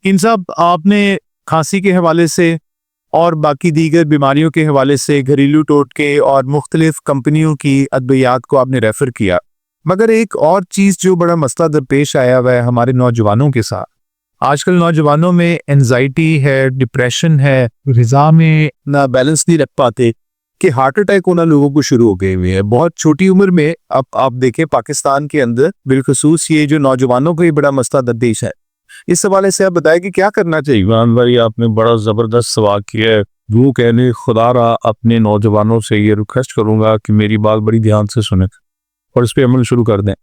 ان سب آپ نے کھانسی کے حوالے سے اور باقی دیگر بیماریوں کے حوالے سے گھریلو ٹوٹکے اور مختلف کمپنیوں کی ادویات کو آپ نے ریفر کیا، مگر ایک اور چیز جو بڑا مسئلہ درپیش آیا ہوا ہے ہمارے نوجوانوں کے ساتھ، آج کل نوجوانوں میں انزائٹی ہے، ڈپریشن ہے، غذا میں نہ بیلنس نہیں رکھ پاتے کہ ہارٹ اٹیک ہونا لوگوں کو شروع ہو گئے ہوئے ہیں بہت چھوٹی عمر میں۔ اب آپ دیکھیں پاکستان کے اندر بالخصوص یہ جو نوجوانوں کو یہ بڑا مسئلہ درپیش ہے، اس حوالے سے آپ بتائیں کہ کیا کرنا چاہیے؟ عمران بھائی، آپ نے بڑا زبردست سوال کیا ہے۔ وہ کہنے خدا را اپنے نوجوانوں سے یہ ریکویسٹ کروں گا کہ میری بات بڑی دھیان سے سنیں اور اس پہ عمل شروع کر دیں۔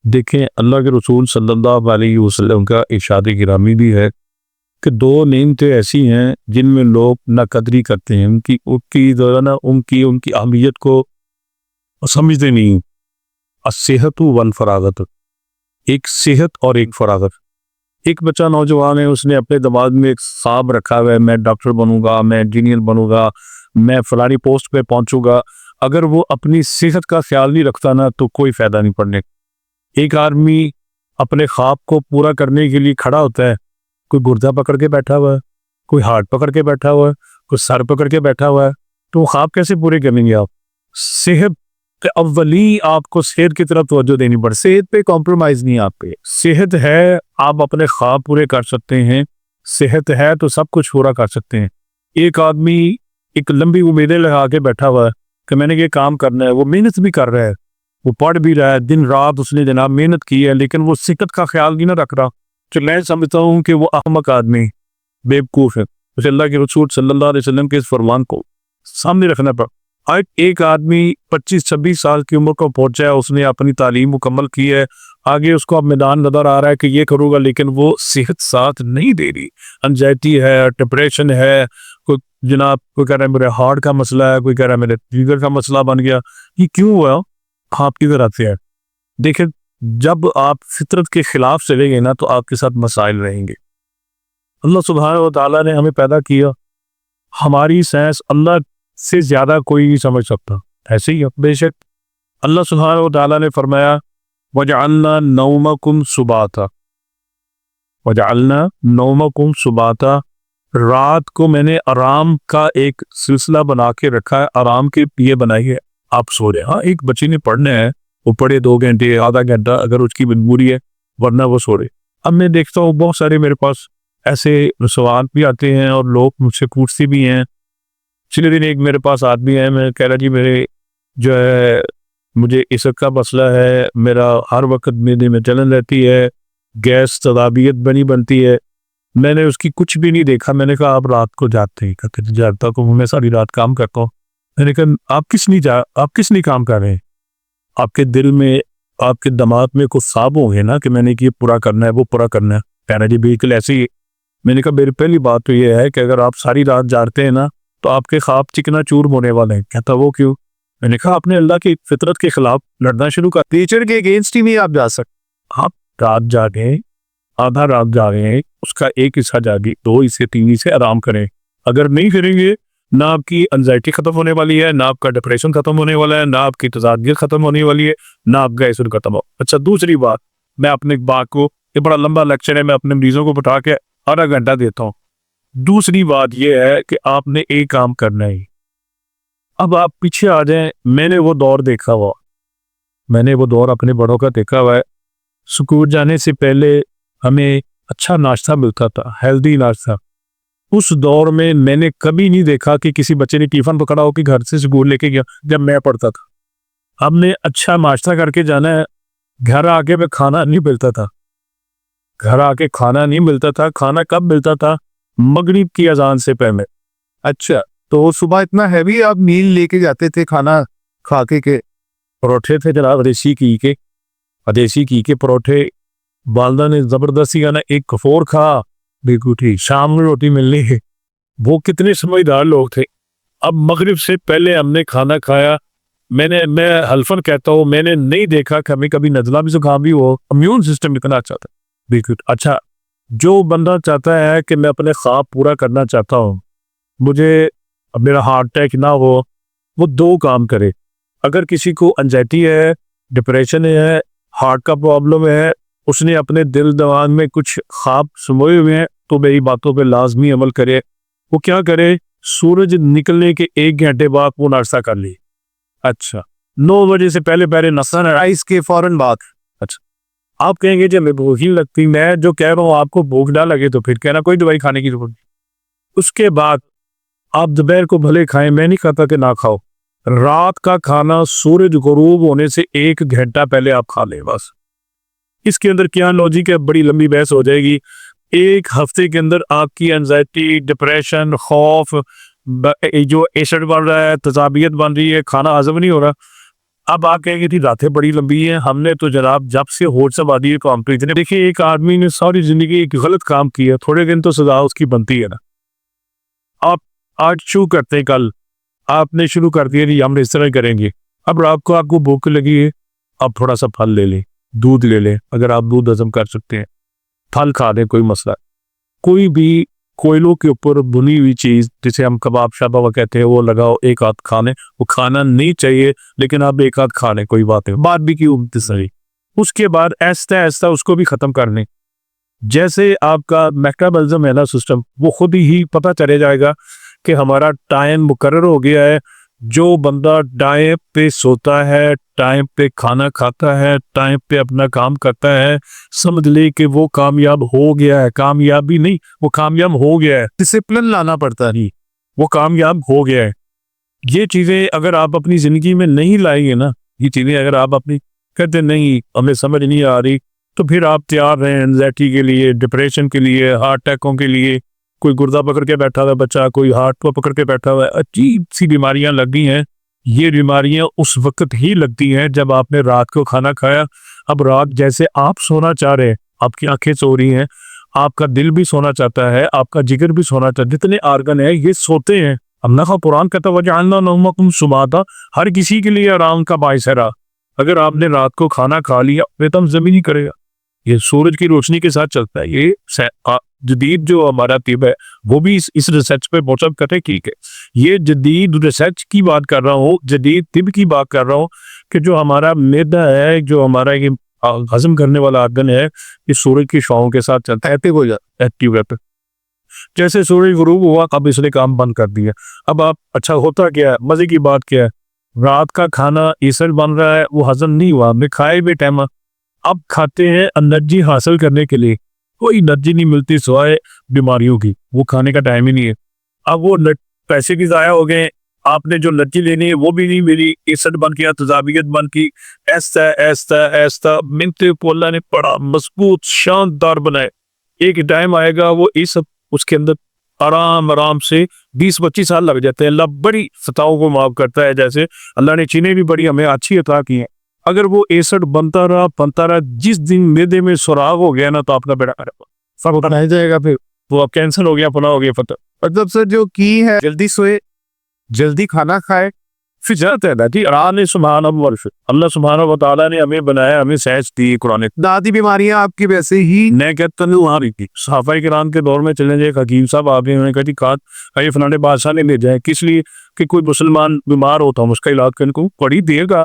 دیکھیں، اللہ کے رسول صلی اللہ علیہ وسلم کا ارشاد گرامی بھی ہے کہ دو نعمتیں ایسی ہیں جن میں لوگ ناقدری کرتے ہیں، ان کی اہمیت کو سمجھتے نہیں۔ الصحت والفراغت، ایک صحت اور ایک فراغت۔ ایک بچہ نوجوان ہے، اس نے اپنے دماغ میں ایک خواب رکھا ہوا ہے، میں ڈاکٹر بنوں گا، میں انجینئر بنوں گا، میں فلانی پوسٹ پہ پہنچوں گا۔ اگر وہ اپنی صحت کا خیال نہیں رکھتا نا تو کوئی فائدہ نہیں پڑنے۔ ایک آدمی اپنے خواب کو پورا کرنے کے لیے کھڑا ہوتا ہے، کوئی گردہ پکڑ کے بیٹھا ہوا ہے، کوئی ہاتھ پکڑ کے بیٹھا ہوا ہے، کوئی سر پکڑ کے بیٹھا ہوا ہے، تو وہ خواب کیسے پورے کریں گے آپ؟ صحت اولی آپ کو صحت کی طرف توجہ دینی پڑے، صحت پہ کمپرومائز نہیں۔ آپ پہ صحت ہے، آپ اپنے خواب پورے کر سکتے ہیں، صحت ہے تو سب کچھ پورا کر سکتے ہیں۔ ایک آدمی ایک لمبی امیدیں لگا کے بیٹھا ہوا ہے کہ میں نے یہ کام کرنا ہے، وہ محنت بھی کر رہا ہے، وہ پڑھ بھی رہا ہے، دن رات اس نے جناب محنت کی ہے، لیکن وہ صحت کا خیال بھی نہ رکھ رہا، تو میں سمجھتا ہوں کہ وہ احمق آدمی بیوقوف ہے۔ اسے اللہ کے رسول صلی اللہ علیہ وسلم کے اس فرمان کو سامنے رکھنا پڑا۔ ایک آدمی 25-26 سال کی عمر کو پہنچا ہے، اس نے اپنی تعلیم مکمل کی ہے، آگے اس کو اب میدان نظر آ رہا ہے کہ یہ کروں گا، لیکن وہ صحت ساتھ نہیں دے رہی۔ انزائٹی ہے، ڈپریشن ہے، کوئی جناب کوئی کہہ رہا ہے میرے ہارٹ کا مسئلہ ہے، کوئی کہہ رہا ہے میرے جگر کا مسئلہ بن گیا۔ یہ کیوں ہوا؟ آپ کی طرح سے ہے۔ دیکھیں، جب آپ فطرت کے خلاف چلیں گے نا تو آپ کے ساتھ مسائل رہیں گے۔ اللہ سبحانہ و تعالیٰ نے ہمیں پیدا کیا، ہماری سائنس اللہ سے زیادہ کوئی نہیں سمجھ سکتا، ایسے ہی بے شک اللہ سبحانہ و تعالیٰ نے فرمایا وَجَعَلْنَا نَوْمَكُمْ سُبَاتًا، وَجَعَلْنَا نَوْمَكُمْ سُبَاتًا، رات کو میں نے آرام کا ایک سلسلہ بنا کے رکھا ہے، آرام کے لیے بنائی ہے، آپ سو رہے۔ ہاں، ایک بچے نے پڑھنا ہے، وہ پڑھے 2 گھنٹے، آدھا گھنٹہ اگر اس کی مجبوری ہے، ورنہ وہ سو رہے۔ اب میں دیکھتا ہوں بہت سارے میرے پاس ایسے سوال بھی آتے ہیں اور لوگ مجھ سے پوچھتے بھی ہیں۔ پچھلے دن ایک میرے پاس آدمی ہے، میں کہہ رہا جی میرے جو ہے مجھے عشق کا مسئلہ ہے، میرا ہر وقت میدے میں جلن رہتی ہے، گیس تذابیت بنتی ہے۔ میں نے اس کی کچھ بھی نہیں دیکھا، میں نے کہا آپ رات کو جاگتے ہیں؟ کہتے جاگتا کو میں ساری رات کام کرتا ہوں۔ میں نے کہا آپ کس نہیں کام کر رہے ہیں؟ آپ کے دل میں، آپ کے دماغ میں کچھ خواب ہوں گے نا کہ میں نے یہ پورا کرنا ہے، وہ پورا کرنا ہے۔ کہہ رہا جی بالکل ایسے ہی۔ میں نے کہا میری پہلی بات تو یہ ہے کہ اگر آپ ساری رات جاگتے ہیں نا تو آپ کے خواب چکنا چور ہونے والے ہیں۔ کہتا وہ کیوں؟ میں نے کہا اپنے اللہ کی فطرت کے خلاف لڑنا شروع کر، ٹیچر کے اگینسٹ ہی نہیں آپ جا سکتے۔ آپ رات جاگیں، آدھا رات جاگیں، اس کا ایک حصہ جاگیں، 2 حصے 3 حصے آرام کریں۔ اگر نہیں کریں گے نہ آپ کی انزائٹی ختم ہونے والی ہے، نہ آپ کا ڈپریشن ختم ہونے والا ہے، نہ آپ کی تضادیت ختم ہونے والی ہے، نہ آپ کا عشق ختم ہو۔ اچھا، دوسری بات، میں اپنے بات کو، یہ بڑا لمبا لیکچر ہے، میں اپنے مریضوں کو بٹھا کے آدھا گھنٹہ دیتا ہوں۔ دوسری بات یہ ہے کہ آپ نے ایک کام کرنا ہے۔ اب آپ پیچھے آ جائیں، میں نے وہ دور دیکھا ہوا، میں نے وہ دور اپنے بڑوں کا دیکھا ہوا ہے۔ سکول جانے سے پہلے ہمیں اچھا ناشتہ ملتا تھا، ہیلدی ناشتہ۔ اس دور میں میں نے کبھی نہیں دیکھا کہ کسی بچے نے ٹیفن پکڑا ہو کہ گھر سے سکول لے کے گیا جب میں پڑھتا تھا۔ ہم نے اچھا ناشتہ کر کے جانا ہے، گھر آ کے میں کھانا نہیں ملتا تھا، گھر آ کے کھانا نہیں ملتا تھا۔ کھانا کب ملتا تھا؟ مغرب کی اذان سے پہلے۔ اچھا، تو صبح اتنا ہیوی آپ میل لے کے جاتے تھے کھانا کھا کے؟ پروٹھے تھے جناب، دیسی گھی کے پروٹھے، والدہ نے زبردستی کا نا ایک کفور کھا، بالکل ٹھیک، شام میں روٹی ملنی ہے۔ وہ کتنے سمجھدار لوگ تھے۔ اب مغرب سے پہلے ہم نے کھانا کھایا، میں حلفاً کہتا ہوں میں نے نہیں دیکھا کہ ہمیں کبھی نزلہ بھی زکام بھی ہو۔ امیون سسٹم اتنا اچھا تھا، بالکل اچھا۔ جو بندہ چاہتا ہے کہ میں اپنے خواب پورا کرنا چاہتا ہوں، مجھے میرا ہارٹ اٹیک نہ ہو، وہ 2 کام کرے۔ اگر کسی کو انزائٹی ہے، ڈپریشن ہے، ہارٹ کا پرابلم ہے، اس نے اپنے دل دماغ میں کچھ خواب سموئے ہوئے ہیں، تو میری باتوں پہ لازمی عمل کرے. وہ کیا کرے, سورج نکلنے کے 1 گھنٹے بعد وہ ناشتہ کر لی. اچھا 9 بجے سے پہلے پہلے ناشتہ نہ, رائس کے فوراً بعد. آپ کہیں گے جب میں بھوک ہی لگتی, میں جو کہہ رہا ہوں آپ کو بھوک نہ لگے تو پھر کہنا کوئی دوائی کھانے کی ضرورت نہیں. اس کے بعد آپ دوپہر کو بھلے کھائیں, میں نہیں کہتا کہ نہ کھاؤ. رات کا کھانا سورج غروب ہونے سے 1 گھنٹہ پہلے آپ کھا لیں بس. اس کے اندر کیا لاجک ہے, بڑی لمبی بحث ہو جائے گی. 1 ہفتے کے اندر آپ کی انزائٹی, ڈپریشن, خوف, جو ایسڈ بن رہا ہے, تذابیت بن رہی ہے, کھانا ہضم نہیں ہو رہا. اب آپ کہیں گے تھی راتیں بڑی لمبی ہیں, ہم نے تو جناب جب سے ہوش آبادی ہے کام پہ اتنے. دیکھیے ایک آدمی نے ساری زندگی ایک غلط کام کیا, تھوڑے دن تو سزا اس کی بنتی ہے نا. آپ آج شروع کرتے ہیں, کل آپ نے شروع کر دیا کہ ہم اس طرح کریں گے. اب رات کو آپ کو بھوک لگی ہے, آپ تھوڑا سا پھل لے لیں, دودھ لے لیں, اگر آپ دودھ ہضم کر سکتے ہیں پھل کھا دیں, کوئی مسئلہ. کوئی بھی کوئلوں کے اوپر بنی ہوئی چیز جسے ہم کباب شابہ کہتے ہیں وہ لگاؤ, 1 آدھ کھانے. وہ کھانا نہیں چاہیے لیکن آپ 1 آدھ کھا لیں, کوئی بات نہیں. باربیکیو صحیح. اس کے بعد آہستہ آہستہ اس کو بھی ختم کر لیں. جیسے آپ کا میٹابولزم ہے نا سسٹم, وہ خود ہی پتہ چلے جائے گا کہ ہمارا ٹائم مقرر ہو گیا ہے. جو بندہ ٹائم پہ سوتا ہے, ٹائم پہ کھانا کھاتا ہے, ٹائم پہ اپنا کام کرتا ہے, سمجھ لے کہ وہ کامیاب ہو گیا ہے. کامیابی نہیں, وہ کامیاب ہو گیا ہے. ڈسپلن لانا پڑتا ہے. وہ کامیاب ہو گیا ہے. یہ چیزیں اگر آپ اپنی زندگی میں نہیں لائیں گے نا, یہ چیزیں اگر آپ اپنی کہتے نہیں ہمیں سمجھ نہیں آ رہی, تو پھر آپ تیار رہیں انزائٹی کے لیے, ڈپریشن کے لیے, ہارٹ اٹیکوں کے لیے. کوئی گردہ پکڑ کے بیٹھا ہوا ہے بچہ, کوئی ہارٹ کو پکڑ کے بیٹھا ہوا ہے, عجیب سی بیماریاں لگ گئی ہیں. یہ بیماریاں اس وقت ہی لگتی ہیں جب آپ نے رات کو کھانا کھایا. اب رات جیسے آپ سونا چاہ رہے ہیں, آپ کی آنکھیں سو رہی ہیں, آپ کا دل بھی سونا چاہتا ہے, آپ کا جگر بھی سونا چاہتا ہے, جتنے آرگن ہیں یہ سوتے ہیں. اللہ کا قرآن کہتا ہے وَجَعَلْنَا نَوْمَكُمْ سُبَاتًا, ہر کسی کے لیے آرام کا باعث ہے. اگر آپ نے رات کو کھانا کھا لیا پھر تو زمین ہی کرے گا. یہ سورج کی روشنی کے ساتھ چلتا ہے. یہ جدید جو ہمارا طب ہے وہ بھی اس ریسرچ پہ موصف کرتے ہیں. ٹھیک ہے, یہ جدید ریسرچ کی بات کر رہا ہوں, جدید طب کی بات کر رہا ہوں کہ جو ہمارا معدہ ہے, جو ہمارا یہ ہضم کرنے والا آرگن ہے, یہ سورج کی شعاؤں کے ساتھ چلتا ہے, ایکٹیو ہو جاتا ہے. ایکٹیو رہتا ہے. جیسے سورج غروب ہوا اب اس نے کام بند کر دیا. اب آپ اچھا ہوتا کیا ہے, مزے کی بات کیا ہے, رات کا کھانا ایسر بن رہا ہے, وہ ہضم نہیں ہوا, میں کھائے بھی ٹائم. اب کھاتے ہیں انرجی حاصل کرنے کے لیے, کوئی انرجی نہیں ملتی سوائے بیماریوں کی, وہ کھانے کا ٹائم ہی نہیں ہے. اب وہ پیسے بھی ضائع ہو گئے, آپ نے جو انرجی لینی ہے وہ بھی نہیں ملی, ایسڈ بن گیا, تذابیت بن کی. ایسا ایسا ایسا منتے کو اللہ نے بڑا مضبوط شاندار بنائے. ایک ٹائم آئے گا وہ یہ سب اس کے اندر آرام سے 20-25 سال لگ جاتے ہیں. اللہ بڑی خطاؤں کو معاف کرتا ہے, جیسے اللہ نے چینیں بھی بڑی ہمیں اچھی عطا کی ہیں. اگر وہ ایسڈ بنتا رہا, جس دن معدے میں سراغ ہو گیا نا تو آپ کا بیڑا سب بنایا جائے گا, پھر وہ اب کینسر ہو گیا, پناہ ہو گیا فتح. مطلب سر جو کی ہے جلدی سوئے, جلدی کھانا کھائے, فطرت ہے نا جی. اللہ سبحانہ و تعالیٰ نے ہمیں بنایا, ہمیں سائنس دی. قرآن دادی بیماریاں آپ کی ویسے ہی میں کہتا ہوں آ رہی تھی. صحابہ کرام کے دور میں چلیں جائے, ایک حکیم صاحب آپ نے کہا جی کہا یہ فلانے بادشاہ نے لے جائے, کس لیے کہ کوئی مسلمان بیمار ہوتا ہوں اس کا علاج کرنے کو پڑی دے گا.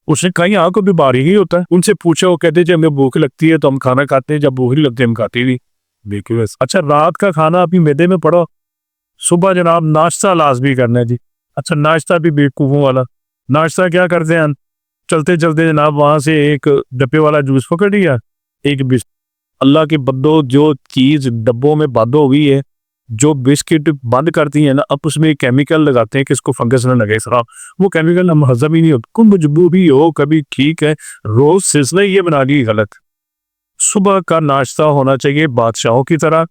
اس نے کہا یہاں کو بیماری ہی ہوتا ہے. ان سے پوچھا, وہ کہتے جب ہمیں بھوک لگتی ہے تو ہم کھانا کھاتے ہیں, جب بھوک نہیں لگتی ہم کھاتے نہیں. دیکھیے اچھا رات کا کھانا اپنی معدے میں پڑو, صبح جناب ناشتہ لازمی کرنا ہے جی. اچھا ناشتہ بھی بیوقوفوں والا. ناشتہ کیا کرتے ہیں, چلتے چلتے جناب وہاں سے ایک ڈبے والا جوس پکڑ لیا, ایک اللہ کے بندو جو چیز ڈبوں میں بند ہو گئی ہے, جو بسکٹ بند کرتی ہیں نا, اب اس میں کیمیکل لگاتے ہیں کہ اس کو فنگس نہ لگے. سرا وہ کیمیکل ہم ہضم ہی نہیں ہوتا. کوئی مجبوری ہو کبھی ٹھیک ہے, روز سلسلہ یہ بنا لی غلط. صبح کا ناشتہ ہونا چاہیے بادشاہوں کی طرح,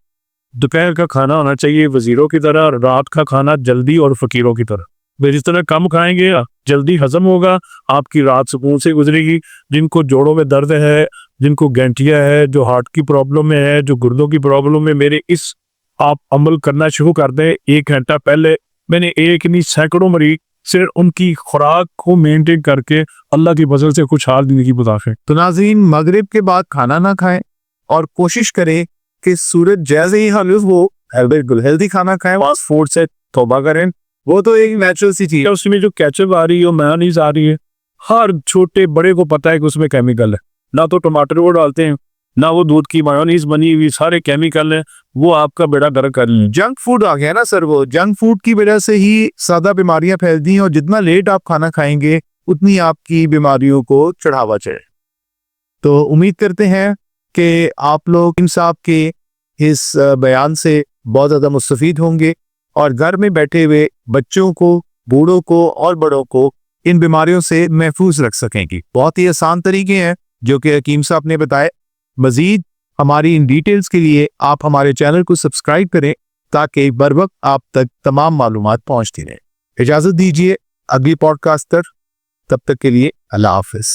دوپہر کا کھانا ہونا چاہیے وزیروں کی طرح, اور رات کا کھانا جلدی اور فقیروں کی طرح. جس طرح کم کھائیں گے جلدی ہضم ہوگا, آپ کی رات سکون سے گزرے گی. جن کو جوڑوں میں درد ہے, جن کو گینٹیا ہے, جو ہارٹ کی پرابلم میں ہے, جو گردوں کی پرابلم میں, میرے اس آپ عمل کرنا شروع کر دیں. 1 گھنٹہ پہلے میں نے ایک نہیں سینکڑوں مریض صرف ان کی خوراک کو مینٹین کر کے اللہ کی فضل سے خوشحال زندگی گزارے. تو ناظرین مغرب کے بعد کھانا نہ کھائیں, اور کوشش کریں کہ سورج جیسے ہی حلف ہو بالکل ہیلدی کھانا کھائیں. فاسٹ فوڈ سے توبہ کریں, وہ تو ایک نیچرل سی چیز ہے. اس میں جو کیچپ آ رہی ہے, میونیز آ رہی ہے, ہر چھوٹے بڑے کو پتا ہے کہ اس میں کیمیکل ہے. نہ تو ٹماٹر وہ ڈالتے ہیں, نہ وہ دودھ کی مایونیز بنی ہوئی، سارے کیمیکل ہیں، وہ آپ کا بیڑا گرک کر لیں۔ جنک فوڈ آ گیا نا سر، وہ جنک فوڈ کی وجہ سے ہی سادہ بیماریاں پھیلتی ہیں، اور جتنا لیٹ آپ کھانا کھائیں گے اتنی آپ کی بیماریوں کو چڑھاوا چڑھے۔ تو امید کرتے ہیں کہ آپ لوگ حکیم صاحب کے اس بیان سے بہت زیادہ مستفید ہوں گے، اور گھر میں بیٹھے ہوئے بچوں کو، بوڑھوں کو اور بڑوں کو ان بیماریوں سے محفوظ رکھ سکیں گی۔ بہت ہی آسان طریقے ہیں جو کہ حکیم صاحب نے بتائے۔ مزید ہماری ان ڈیٹیلز کے لیے آپ ہمارے چینل کو سبسکرائب کریں تاکہ بر وقت آپ تک تمام معلومات پہنچتی رہیں۔ اجازت دیجیے اگلی پوڈ کاسٹ تک، تب تک کے لیے اللہ حافظ۔